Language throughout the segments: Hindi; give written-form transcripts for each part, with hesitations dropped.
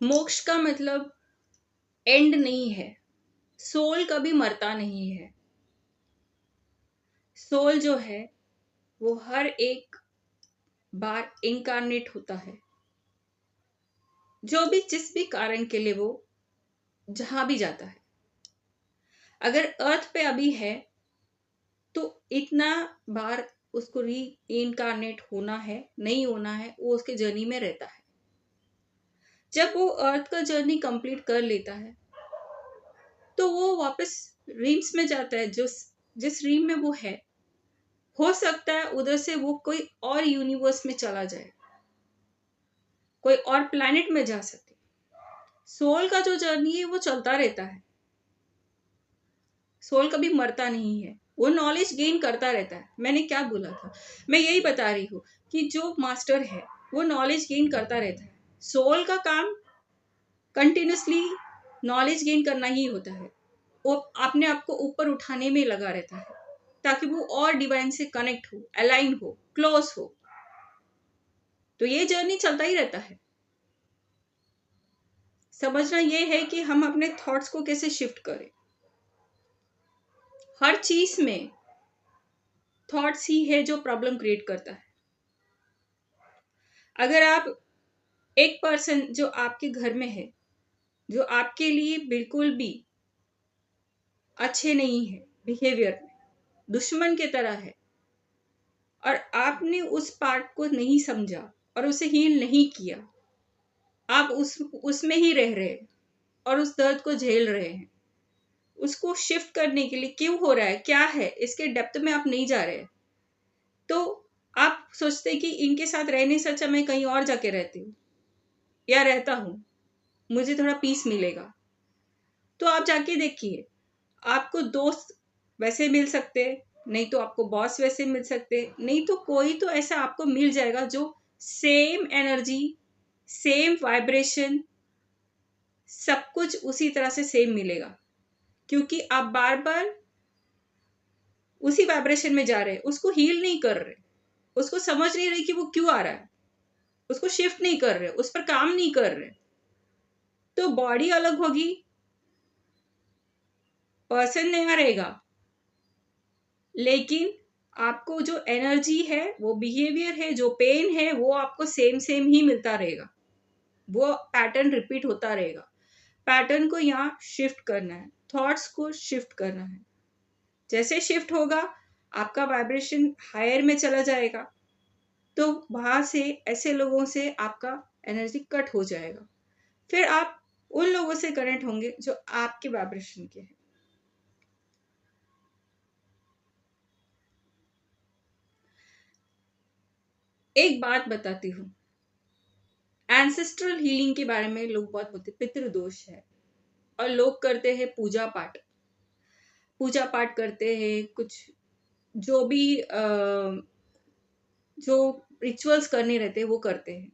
मोक्ष का मतलब एंड नहीं है। सोल कभी मरता नहीं है। सोल जो है वो हर एक बार इनकारनेट होता है, जो भी जिस भी कारण के लिए वो जहां भी जाता है। अगर अर्थ पे अभी है तो इतना बार उसको री इनकारनेट होना है नहीं होना है, वो उसके जर्नी में रहता है। जब वो अर्थ का जर्नी कंप्लीट कर लेता है तो वो वापस रीम्स में जाता है, जो जिस रीम में वो है। हो सकता है उधर से वो कोई और यूनिवर्स में चला जाए, कोई और प्लैनेट में जा सके। सोल का जो जर्नी है वो चलता रहता है। सोल कभी मरता नहीं है, वो नॉलेज गेन करता रहता है। मैंने क्या बोला था, मैं यही बता रही हूँ कि जो मास्टर है वो नॉलेज गेन करता रहता है। सोल का काम कंटिन्यूसली नॉलेज गेन करना ही होता है। वो अपने आप को ऊपर उठाने में लगा रहता है ताकि वो और डिवाइन से कनेक्ट हो, अलाइन हो, क्लोज हो। तो ये जर्नी चलता ही रहता है। समझना ये है कि हम अपने थॉट्स को कैसे शिफ्ट करें। हर चीज में थॉट्स ही है जो प्रॉब्लम क्रिएट करता है। अगर आप एक पर्सन जो आपके घर में है, जो आपके लिए बिल्कुल भी अच्छे नहीं है, बिहेवियर में दुश्मन की तरह है, और आपने उस पार्ट को नहीं समझा और उसे हील नहीं किया, आप उसमें ही रह रहे हैं और उस दर्द को झेल रहे हैं। उसको शिफ्ट करने के लिए क्यों हो रहा है, क्या है, इसके डेप्थ में आप नहीं जा रहे, तो आप सोचते कि इनके साथ रहने से अच्छा मैं कहीं और जाके रहती हूँ या रहता हूँ, मुझे थोड़ा पीस मिलेगा। तो आप जाके देखिए, आपको दोस्त वैसे मिल सकते, नहीं तो आपको बॉस वैसे मिल सकते, नहीं तो कोई तो ऐसा आपको मिल जाएगा जो सेम एनर्जी, सेम वाइब्रेशन, सब कुछ उसी तरह से सेम मिलेगा। क्योंकि आप बार बार उसी वाइब्रेशन में जा रहे हैं, उसको हील नहीं कर रहे, उसको समझ नहीं रहे कि वो क्यों आ रहा है, उसको शिफ्ट नहीं कर रहे, उस पर काम नहीं कर रहे। तो बॉडी अलग होगी, पर्सन नया रहेगा, लेकिन आपको जो एनर्जी है, वो बिहेवियर है, जो पेन है, वो आपको सेम सेम ही मिलता रहेगा। वो पैटर्न रिपीट होता रहेगा। पैटर्न को यहाँ शिफ्ट करना है, थॉट्स को शिफ्ट करना है। जैसे शिफ्ट होगा, आपका वाइब्रेशन हायर में चला जाएगा, तो वहां से ऐसे लोगों से आपका एनर्जी कट हो जाएगा। फिर आप उन लोगों से कनेक्ट होंगे जो आपके वाइब्रेशन के हैं। एक बात बताती हूँ, एंसेस्ट्रल हीलिंग के बारे में लोग बहुत बोलते, पितृदोष है और लोग करते हैं पूजा पाठ, पूजा पाठ करते हैं, कुछ जो भी जो रिचुअल्स करने रहते हैं वो करते हैं।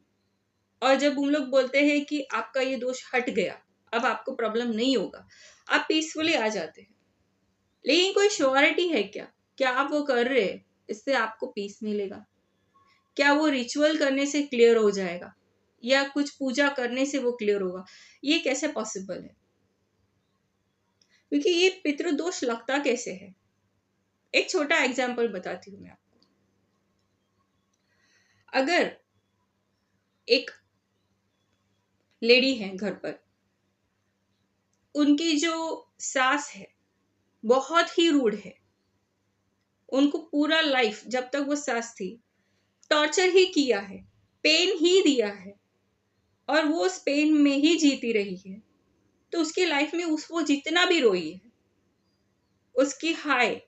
और जब उन लोग बोलते हैं कि आपका ये दोष हट गया, अब आपको प्रॉब्लम नहीं होगा, आप पीसफुली आ जाते हैं। लेकिन कोई श्योरिटी है क्या, क्या आप वो कर रहे हैं इससे आपको पीस मिलेगा? क्या वो रिचुअल करने से क्लियर हो जाएगा या कुछ पूजा करने से वो क्लियर होगा? ये कैसे पॉसिबल है? क्योंकि ये पितृदोष लगता कैसे है। एक छोटा एग्जाम्पल बताती हूँ मैं आपको। अगर एक लेडी है घर पर, उनकी जो सास है बहुत ही रूड है, उनको पूरा लाइफ जब तक वो सास थी टॉर्चर ही किया है, पेन ही दिया है, और वो उस पेन में ही जीती रही है, तो उसकी लाइफ में वो जितना भी रोई है, उसकी हाय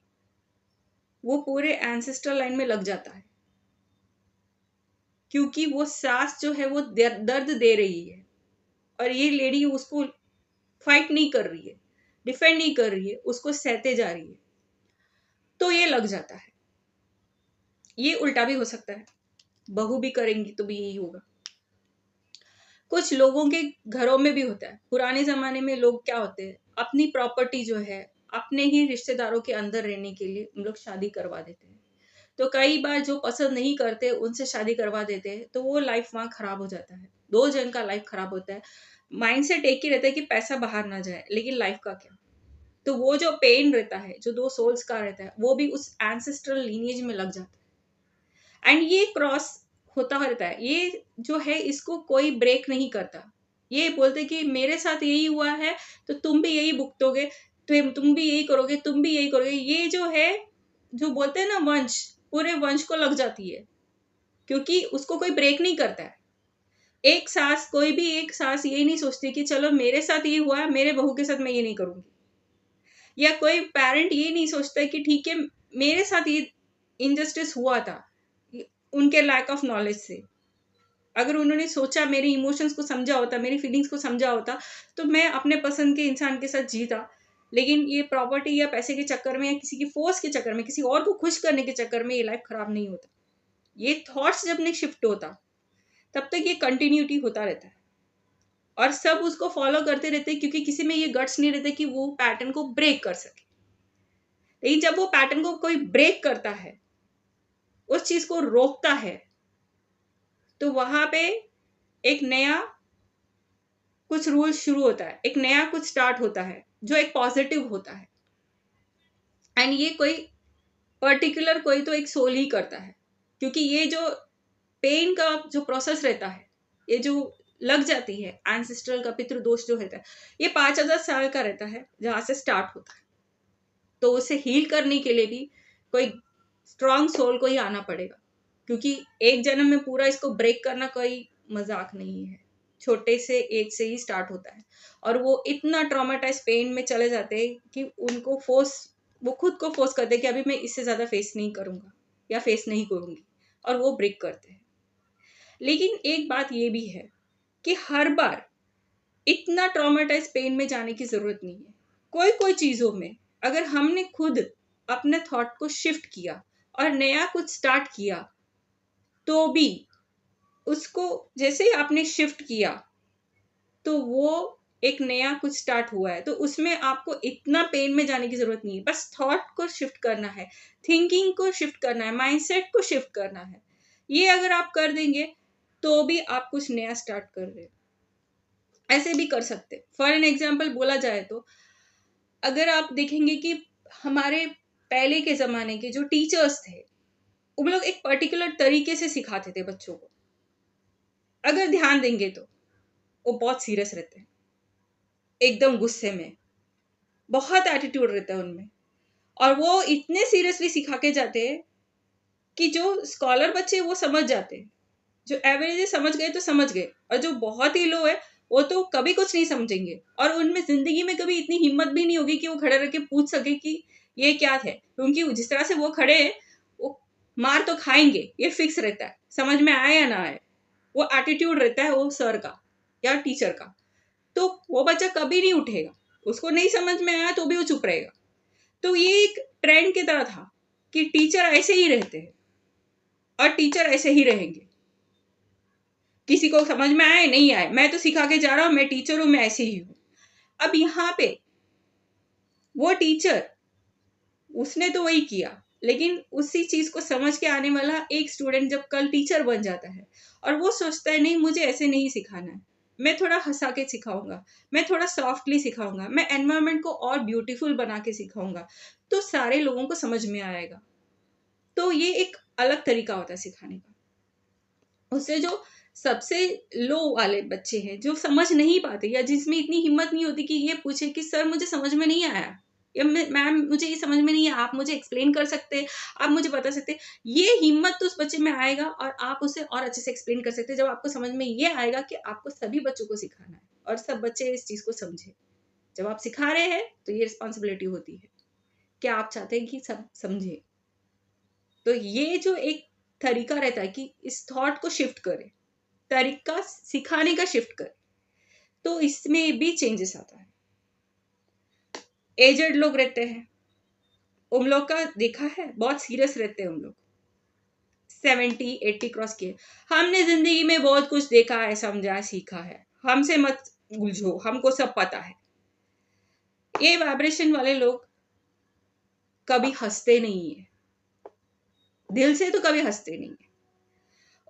वो पूरे एंसेस्टर लाइन में लग जाता है। क्योंकि वो सास जो है वो दर्द दे रही है और ये लेडी उसको फाइट नहीं कर रही है, डिफेंड नहीं कर रही है, उसको सहते जा रही है, तो ये लग जाता है। ये उल्टा भी हो सकता है, बहू भी करेंगी तो भी यही होगा। कुछ लोगों के घरों में भी होता है। पुराने जमाने में लोग क्या होते हैं, अपनी प्रॉपर्टी जो है अपने ही रिश्तेदारों के अंदर रहने के लिए उन लोग शादी करवा देते हैं। तो कई बार जो पसंद नहीं करते उनसे शादी करवा देते हैं, तो वो लाइफ वहां खराब हो जाता है, 2 जन का लाइफ खराब होता है। माइंडसेट एक ही रहता है कि पैसा बाहर ना जाए, लेकिन लाइफ का क्या? तो वो जो पेन रहता है, जो 2 सोल्स का रहता है, वो भी उस एंसेस्ट्रल लीनिएज में लग जाता है। एंड ये क्रॉस होता रहता है। ये जो है इसको कोई ब्रेक नहीं करता। ये बोलते कि मेरे साथ यही हुआ है, तो तुम भी यही भुगतोगे, तुम भी यही करोगे, तुम भी यही करोगे। ये जो है, जो बोलते हैं ना वंश, पूरे वंश को लग जाती है, क्योंकि उसको कोई ब्रेक नहीं करता है। एक सास, कोई भी एक सास ये नहीं सोचती कि चलो मेरे साथ ये हुआ है, मेरे बहू के साथ मैं ये नहीं करूँगी। या कोई पेरेंट ये नहीं सोचता कि ठीक है, मेरे साथ ये इनजस्टिस हुआ था, उनके लैक ऑफ नॉलेज से। अगर उन्होंने सोचा, मेरे इमोशंस को समझा होता, मेरी फीलिंग्स को समझा होता, तो मैं अपने पसंद के इंसान के साथ जीता। लेकिन ये प्रॉपर्टी या पैसे के चक्कर में या किसी की फोर्स के चक्कर में, किसी और को खुश करने के चक्कर में ये लाइफ खराब नहीं होता। ये थॉट्स जब नहीं शिफ्ट होता, तब तक ये कंटिन्यूटी होता रहता है और सब उसको फॉलो करते रहते हैं, क्योंकि किसी में ये गट्स नहीं रहते कि वो पैटर्न को ब्रेक कर सके। लेकिन जब वो पैटर्न को कोई ब्रेक करता है, उस चीज को रोकता है, तो वहां पे एक नया कुछ रूल शुरू होता है, एक नया कुछ स्टार्ट होता है, जो एक पॉजिटिव होता है। एंड ये कोई पर्टिकुलर कोई तो एक सोल ही करता है, क्योंकि ये जो पेन का जो प्रोसेस रहता है, ये जो लग जाती है एंसेस्ट्रल का पितृदोष जो रहता है, ये 5,000 साल का रहता है जहां से स्टार्ट होता है। तो उसे हील करने के लिए भी कोई स्ट्रांग सोल को ही आना पड़ेगा, क्योंकि एक जन्म में पूरा इसको ब्रेक करना कोई मजाक नहीं है। छोटे से एज से ही स्टार्ट होता है और वो इतना ट्रॉमेटाइज पेन में चले जाते हैं कि उनको वो खुद को फोर्स करते हैं कि अभी मैं इससे ज्यादा फेस नहीं करूंगा या फेस नहीं करूंगी, और वो ब्रेक करते हैं। लेकिन एक बात ये भी है कि हर बार इतना ट्रॉमेटाइज पेन में जाने की जरूरत नहीं है। कोई कोई चीजों में अगर हमने खुद अपने थॉट को शिफ्ट किया और नया कुछ स्टार्ट किया, तो भी उसको जैसे ही आपने शिफ्ट किया, तो वो एक नया कुछ स्टार्ट हुआ है, तो उसमें आपको इतना पेन में जाने की जरूरत नहीं है। बस थॉट को शिफ्ट करना है, थिंकिंग को शिफ्ट करना है, माइंडसेट को शिफ्ट करना है। ये अगर आप कर देंगे, तो भी आप कुछ नया स्टार्ट कर रहे हैं। ऐसे भी कर सकते। फॉर एन एग्जाम्पल बोला जाए तो, अगर आप देखेंगे कि हमारे पहले के जमाने के जो टीचर्स थे, वो लोग एक पर्टिकुलर तरीके से सिखाते थे बच्चों को। अगर ध्यान देंगे तो वो बहुत सीरियस रहते हैं, एकदम गुस्से में, बहुत एटीट्यूड रहता है उनमें, और वो इतने सीरियसली सिखा के जाते हैं कि जो स्कॉलर बच्चे वो समझ जाते हैं। जो एवरेज समझ गए तो समझ गए, और जो बहुत ही लो है वो तो कभी कुछ नहीं समझेंगे, और उनमें जिंदगी में कभी इतनी हिम्मत भी नहीं होगी कि वो खड़े रह के पूछ सके कि ये क्या है, क्योंकि जिस तरह से वो खड़े हैं, वो मार तो खाएंगे, ये फिक्स रहता है, समझ में आए या ना आए। वो एटीट्यूड रहता है वो सर का या टीचर का। तो वो बच्चा कभी नहीं उठेगा, उसको नहीं समझ में आया तो भी वो चुप रहेगा। तो ये एक ट्रेंड की तरह था कि टीचर ऐसे ही रहते हैं और टीचर ऐसे ही रहेंगे, किसी को समझ में आए नहीं आए, मैं तो सिखा के जा रहा हूं, मैं टीचर हूं, मैं ऐसे ही हूं। अब यहाँ पे वो टीचर, उसने तो वही किया, लेकिन उसी चीज को समझ के आने वाला एक स्टूडेंट जब कल टीचर बन जाता है, और वो सोचता है नहीं मुझे ऐसे नहीं सिखाना है, मैं थोड़ा हंसा के सिखाऊंगा, मैं थोड़ा सॉफ्टली सिखाऊंगा, मैं एनवायरमेंट को और ब्यूटीफुल बना के सिखाऊंगा, तो सारे लोगों को समझ में आएगा। तो ये एक अलग तरीका होता है सिखाने का। उससे जो सबसे लो वाले बच्चे हैं, जो समझ नहीं पाते या जिसमें इतनी हिम्मत नहीं होती कि ये पूछे कि सर मुझे समझ में नहीं आया, या मैम मुझे ये समझ में नहीं आया, आप मुझे एक्सप्लेन कर सकते हैं, आप मुझे बता सकते हैं, ये हिम्मत तो उस बच्चे में आएगा और आप उसे और अच्छे से एक्सप्लेन कर सकते हैं जब आपको समझ में ये आएगा कि आपको सभी बच्चों को सिखाना है और सब बच्चे इस चीज को समझे। जब आप सिखा रहे हैं तो ये रिस्पॉन्सिबिलिटी होती है कि आप चाहते हैं कि सब समझे। तो ये जो एक तरीका रहता है कि इस थॉट को शिफ्ट करें, तरीका सिखाने का शिफ्ट कर, तो इसमें भी चेंजेस आता है। एजड लोग रहते हैं, उन लोग का देखा है बहुत सीरियस रहते हैं, उन लोग 70-80 क्रॉस किए, हमने जिंदगी में बहुत कुछ देखा है, समझा सीखा है, हमसे मत उलझो, हमको सब पता है। ये वाइब्रेशन वाले लोग कभी हंसते नहीं है, दिल से तो कभी हंसते नहीं है।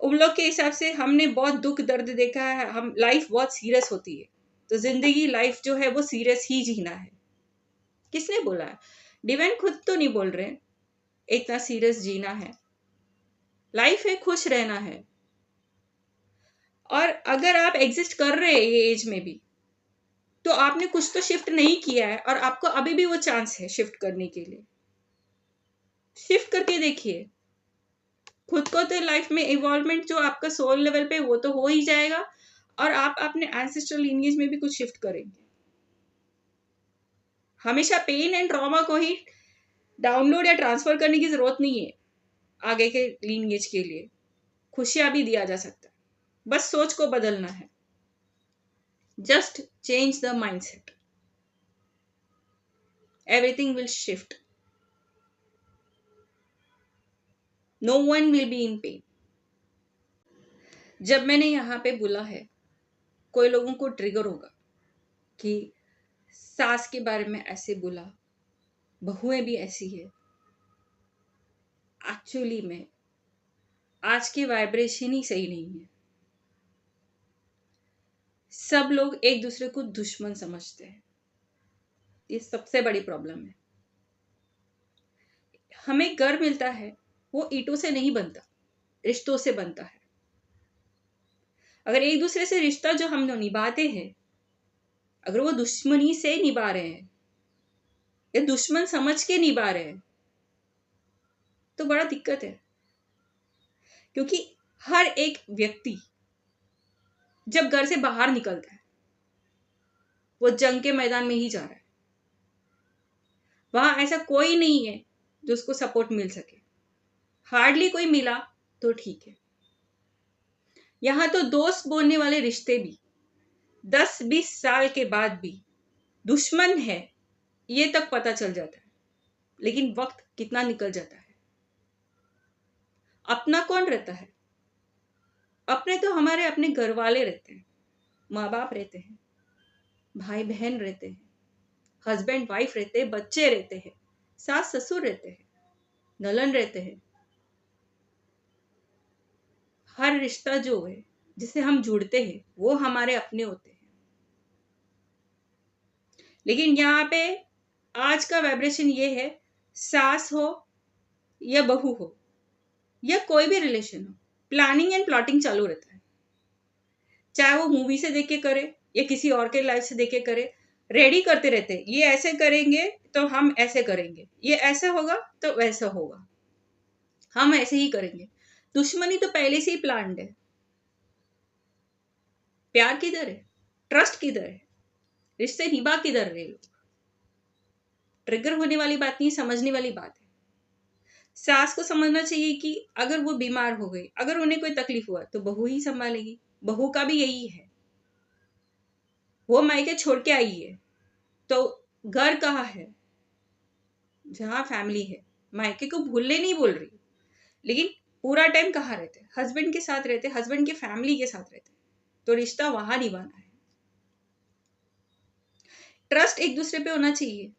उन लोग के हिसाब से हमने बहुत दुख दर्द देखा है, हम लाइफ बहुत सीरियस होती है, तो जिंदगी लाइफ जो है वो सीरियस ही जीना है। किसने बोला है? डिवाइन खुद तो नहीं बोल रहे इतना सीरियस जीना है। लाइफ है, खुश रहना है। और अगर आप एग्जिस्ट कर रहे हैं ये एज में भी, तो आपने कुछ तो शिफ्ट नहीं किया है, और आपको अभी भी वो चांस है शिफ्ट करने के लिए। शिफ्ट करके देखिए खुद को, तो लाइफ में इवॉल्वमेंट जो आपका सोल लेवल पे वो तो हो ही जाएगा, और आप अपने एंसेस्ट्रल लीनिएज में भी कुछ शिफ्ट करेंगे। हमेशा पेन एंड ट्रॉमा को ही डाउनलोड या ट्रांसफर करने की जरूरत नहीं है। आगे के लीनिएज के लिए खुशियां भी दिया जा सकता है, बस सोच को बदलना है। Just change the mindset, everything will shift, no one will be in pain. जब मैंने यहाँ पे बोला है, कोई लोगों को ट्रिगर होगा कि सास के बारे में ऐसे बोला, बहुएं भी ऐसी है। एक्चुअली में आज के वाइब्रेशन ही सही नहीं है। सब लोग एक दूसरे को दुश्मन समझते हैं, ये सबसे बड़ी प्रॉब्लम है। हमें घर मिलता है वो ईंटों से नहीं बनता, रिश्तों से बनता है। अगर एक दूसरे से रिश्ता जो हम लोग निभाते हैं, अगर वो दुश्मनी से निभा रहे हैं या दुश्मन समझ के निभा रहे हैं, तो बड़ा दिक्कत है। क्योंकि हर एक व्यक्ति जब घर से बाहर निकलता है, वो जंग के मैदान में ही जा रहा है। वहां ऐसा कोई नहीं है जो उसको सपोर्ट मिल सके, हार्डली कोई मिला तो ठीक है। यहां तो दोस्त बोलने वाले रिश्ते भी 10-20 साल के बाद भी दुश्मन है ये तक पता चल जाता है। लेकिन वक्त कितना निकल जाता है। अपना कौन रहता है? अपने तो हमारे अपने घर वाले रहते हैं, माँ बाप रहते हैं, भाई बहन रहते हैं, हस्बैंड वाइफ रहते हैं, बच्चे रहते हैं, सास ससुर रहते हैं, नलन रहते हैं। हर रिश्ता जो है जिससे हम जुड़ते हैं वो हमारे अपने होते हैं। लेकिन यहाँ पे आज का वाइब्रेशन ये है, सास हो या बहू हो या कोई भी रिलेशन हो, प्लानिंग एंड प्लॉटिंग चालू रहता है। चाहे वो मूवी से देख के करे या किसी और के लाइफ से देख के करे, रेडी करते रहते हैं। ये ऐसे करेंगे तो हम ऐसे करेंगे, ये ऐसा होगा तो वैसा होगा, हम ऐसे ही करेंगे। दुश्मनी तो पहले से ही प्लान्ड है। प्यार किधर है? ट्रस्ट किधर है? रिश्ते निभा किधर रहे लोग? ट्रिगर होने वाली बात नहीं, समझने वाली बात है। सास को समझना चाहिए कि अगर वो बीमार हो गई, अगर उन्हें कोई तकलीफ हुआ तो बहू ही संभालेगी। बहू का भी यही है, वो मायके छोड़ के आई है तो घर कहाँ है? जहाँ फैमिली है। मायके को भूलने नहीं बोल रही, लेकिन पूरा टाइम कहाँ रहते? हस्बैंड के साथ रहते, हस्बैंड के फैमिली के साथ रहते, तो रिश्ता वहां निभाना है। ट्रस्ट एक दूसरे पे होना चाहिए।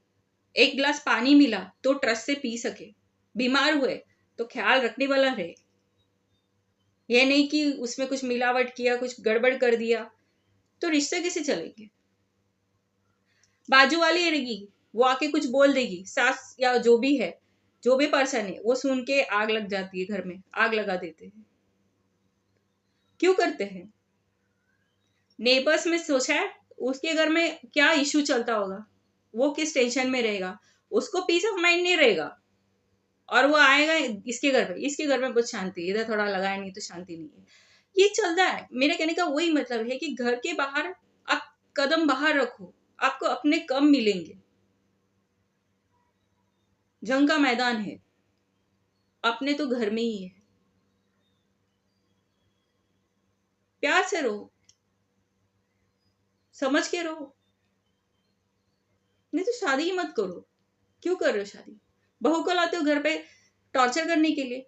एक गिलास पानी मिला तो ट्रस्ट से पी सके, बीमार हुए तो ख्याल रखने वाला रहे। यह नहीं कि उसमें कुछ मिलावट किया, कुछ गड़बड़ कर दिया, तो रिश्ते कैसे चलेंगे? बाजू वाली रहेगी, वो आके कुछ बोल देगी, सास या जो भी है, जो भी पर्सन है, वो सुन के आग लग जाती है, घर में आग लगा देते हैं। क्यों करते हैं? नेबर्स में सोचा है उसके घर में क्या इश्यू चलता होगा, वो किस टेंशन में रहेगा, उसको पीस ऑफ माइंड नहीं रहेगा। और वो आएगा इसके घर पे, इसके घर में बहुत शांति है, इधर थोड़ा लगाया नहीं तो शांति नहीं है। ये चलता है। मेरे कहने का वही मतलब है कि घर के बाहर आप कदम बाहर रखो, आपको अपने कम मिलेंगे। जंग का मैदान है, अपने तो घर में ही है। प्यार से रहो, समझ के रहो, नहीं तो शादी ही मत करो। क्यों कर रहे हो शादी? बहू को लाते हो घर पे टॉर्चर करने के लिए,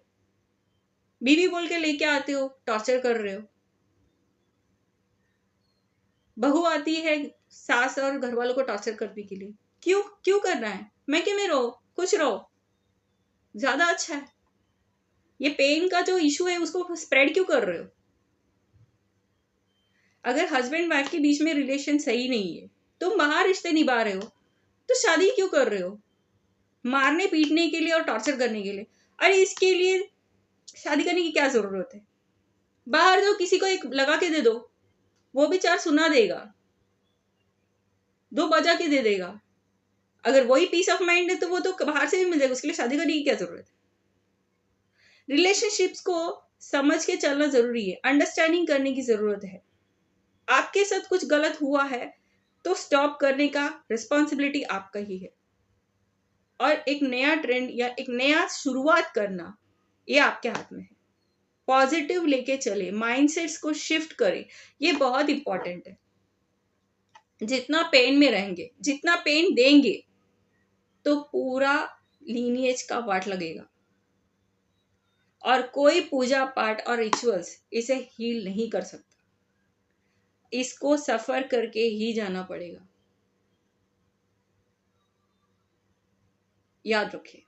बीवी बोल के लेके आते हो, टॉर्चर कर रहे हो। बहू आती है सास और घर वालों को टॉर्चर करने के लिए। क्यों क्यों करना है? मैं में रहो, खुश रहो, ज्यादा अच्छा है। ये पेन का जो इशू है उसको स्प्रेड क्यों कर रहे हो? अगर हस्बैंड वाइफ के बीच में रिलेशन सही नहीं है, तुम बाहर रिश्ते निभा रहे हो, तो शादी क्यों कर रहे हो? मारने पीटने के लिए और टॉर्चर करने के लिए? अरे इसके लिए शादी करने की क्या जरूरत है? बाहर जो किसी को एक लगा के दे दो, वो भी चार सुना देगा, दो बजा के दे देगा। अगर वही पीस ऑफ माइंड है तो वो तो बाहर से भी मिल जाएगा, उसके लिए शादी करने की क्या जरूरत है? रिलेशनशिप्स को समझ के चलना जरूरी है, अंडरस्टैंडिंग करने की जरूरत है। आपके साथ कुछ गलत हुआ है तो स्टॉप करने का रिस्पॉन्सिबिलिटी आपका ही है, और एक नया ट्रेंड या एक नया शुरुआत करना ये आपके हाथ में है। पॉजिटिव लेके चले, माइंडसेट्स को शिफ्ट करें, ये बहुत इंपॉर्टेंट है। जितना पेन में रहेंगे, जितना पेन देंगे, तो पूरा लीनिएज का वाट लगेगा, और कोई पूजा पाठ और रिचुअल्स इसे हील नहीं कर सकता। इसको सफर करके ही जाना पड़ेगा, याद रखिए।